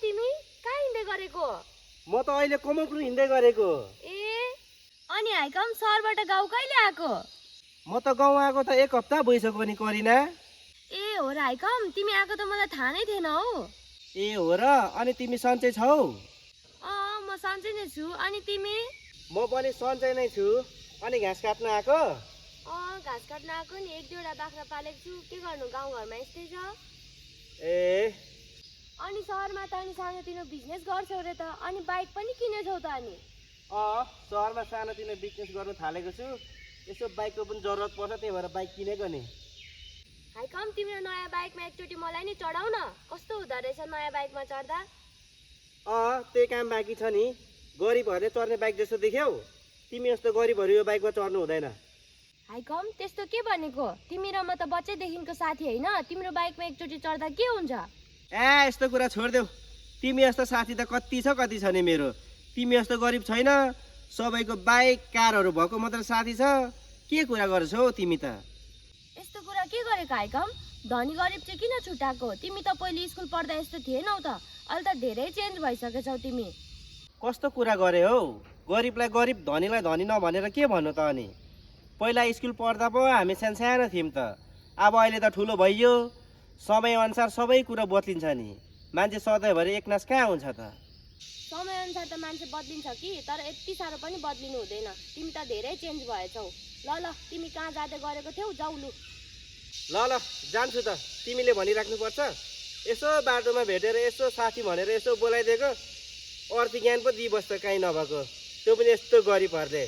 तिमी कहाँ हिँड्दै गरेको? म त अहिले कमलपुर हिँड्दै गरेको। ए अनि हाइकम सहरबाट गाउँ कहिले आएको? म त गाउँ आएको त 1 हप्ता भइसक्यो नि करिना। ए हो र हाइकम, तिमी आएको त मलाई थाहा नै थिएन हौ। ए हो र, अनि तिमी सन्चै छौ? म सन्चै नै छु। अनि तिमी? म पनि सन्चै नै छु। अनि घाँस काट्न आएको? घाँस काट्न आएको नि, 1-2वटा बाख्रा पालेको छु। के गर्नु, गाउँघरमा यस्तै छ। ए अनि सहरमा त अनि सानोतिनो बिजनेस गर्छौ रे त, अनि बाइक पनि किनेछौ त अनि? सहरमा सानोतिनो बिजनेस गर्न थालेको छु। यसो बाइकको पनि जरुरत पर्छ, त्यही भएर बाइक किनेको नि। हाइकम, तिम्रो नयाँ बाइकमा एकचोटि मलाई नि चढाउ न। कस्तो हुँदो रहेछ नयाँ बाइकमा चढ्दा? त्यही काम बाँकी छ नि। गरिबहरूले चढ्ने बाइक जस्तो देख्यौ? तिमी जस्तो गरिबहरू यो बाइकमा चढ्नु हुँदैन। हाइकम, त्यस्तो के भनेको? तिमी र म त बच्चैदेखिको साथी होइन? तिम्रो बाइकमा एकचोटि चढ्दा के हुन्छ? यस्तो कुरा छोडिदेऊ। तिमी जस्तो साथी त कति छ नि मेरो। तिमी जस्तो गरिब छैन। सबैको बाइक कारहरू भएको मात्र साथी छ। के कुरा गर्छौ तिमी त? यस्तो कुरा के गरेको हाइकम? धनी गरिब चाहिँ किन छुट्याएको? तिमी त पहिले स्कुल पढ्दा यस्तो थिएनौ त। अहिले त धेरै चेन्ज भइसकेछौ तिमी। कस्तो कुरा गरे हौ? गरिबलाई गरिब, धनीलाई धनी नभनेर के भन्नु त अनि? पहिला स्कुल पढ्दा पो हामी सानो थियौँ त। अब अहिले त ठुलो भइयो। समयअनुसार सबै कुरा बदलिन्छ नि। मान्छे सधैँभरि एकनास कहाँ हुन्छ त? समयअनुसार त मान्छे बदलिन्छ कि, तर यति साह्रो पनि बदलिनु हुँदैन। तिमी त धेरै चेन्ज भएछौ। ल तिमी कहाँ जाँदै गरेको थियौ? जाऊ लु। ल जान्छु त। तिमीले भनिराख्नुपर्छ। यसो बाटोमा भेटेर यसो साथी भनेर यसो बोलाइदिएको। अर्थी ज्ञान पो दिइबस्छ कहीँ नभएको। त्यो पनि यस्तो गरिबहरूले।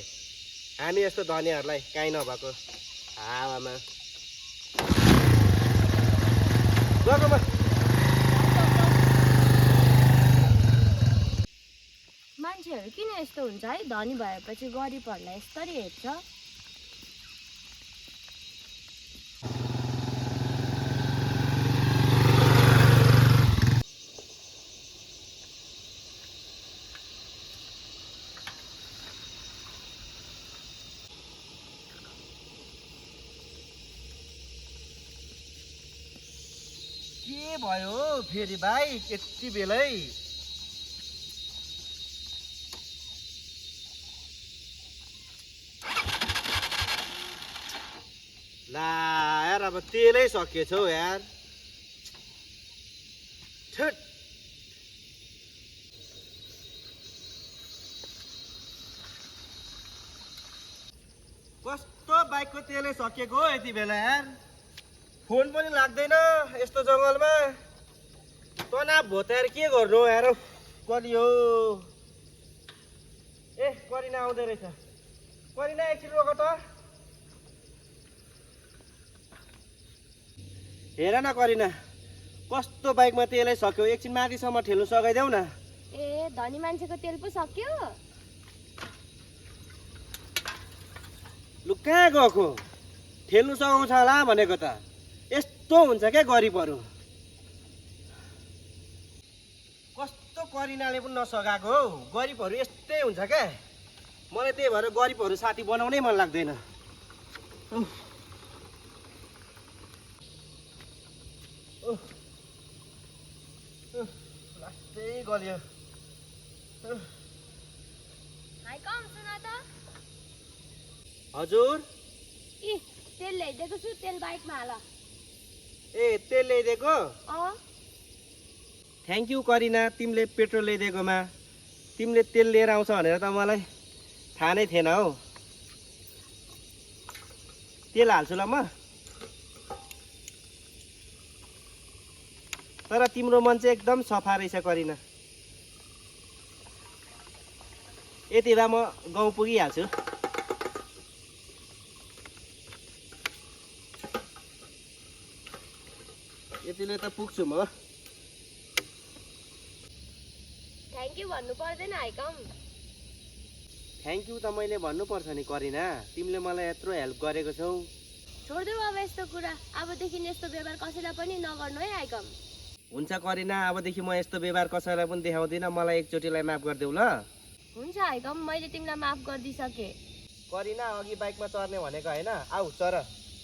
हामी यस्तो धनीहरूलाई कहीँ नभएको। हावामा गएकोमा मान्छेहरू किन यस्तो हुन्छ है? धनी भएपछि गरिबहरूलाई यसरी हेर्छ। के भयो फेरि भाइ यति बेलै? ला यार, अब तेलै सकिएछ हौ यार। छट। कस्तो बाइकको तेलै सकिएको हो यति बेला यार। फोन पनि लाग्दैन यस्तो जङ्गलमा। तनाव भयो त यार, के गर्नु यार। कलियो। करिना आउँदै रहेछ। करिना एकछिन रोक त। हेर न करिना, कस्तो बाइकमा तेलै सक्यो। एकछिन माथिसम्म ठेल्नु सघाइदेऊ न। ए धनी मान्छेको तेल पो सक्यो? लु कहाँ गएको? ठेल्नु सघाउँछ होला भनेको त। यस्तो हुन्छ क्या गरिबहरू। कस्तो करिनाले पनि नसघाएको हौ। गरिबहरू यस्तै हुन्छ क्या। मलाई त्यही भएर गरिबहरू साथी बनाउनै मन लाग्दैन। लास्टै गल्यो। हाइकम, सुन त। हजुर। तेल ल्याइदिएको छु, तेल बाइकमा हाल। तेल ल्याइदिएको? थ्याङ्क यू करिना, तिमीले पेट्रोल ल्याइदिएकोमा। तिमीले तेल लिएर आउँछ भनेर त मलाई थाहा नै थिएन हौ। तेल हाल्छु ल म। तर तिम्रो मन चाहिँ एकदम सफा रहेछ करिना। यति बेला म गाउँ पुगिहाल्छु। यतिले त पुग्छु म। थ्याङ्क यू भन्नु पर्दैन हाइकम। थ्याङ्क यू त मैले भन्नुपर्छ नि करिना। तिमीले मलाई यत्रो हेल्प गरेको छौ। छोडिदेऊ अब यस्तो कुरा। अबदेखि यस्तो व्यवहार कसैलाई पनि नगर्नु है हाइकम। हुन्छ करिना, अबदेखि म यस्तो व्यवहार कसैलाई पनि देखाउँदिनँ। मलाई एकचोटिलाई माफ गरिदेऊ ल। हुन्छ हाइकम, मैले तिमीलाई माफ गरिदिइसकेँ। करिना, अघि बाइकमा चढ्ने भनेको होइन। आऊ चढ।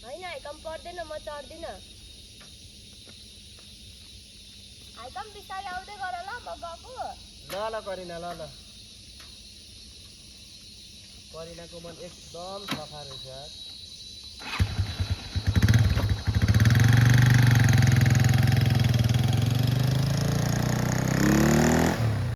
होइन हाइकम, पर्दैन, म चढ्दिनँ। हाइकम बिस्तारै आउँदै गर ल, म गएको ल ल करिना ल ल करिनाको मन एकदम सफा रहेछ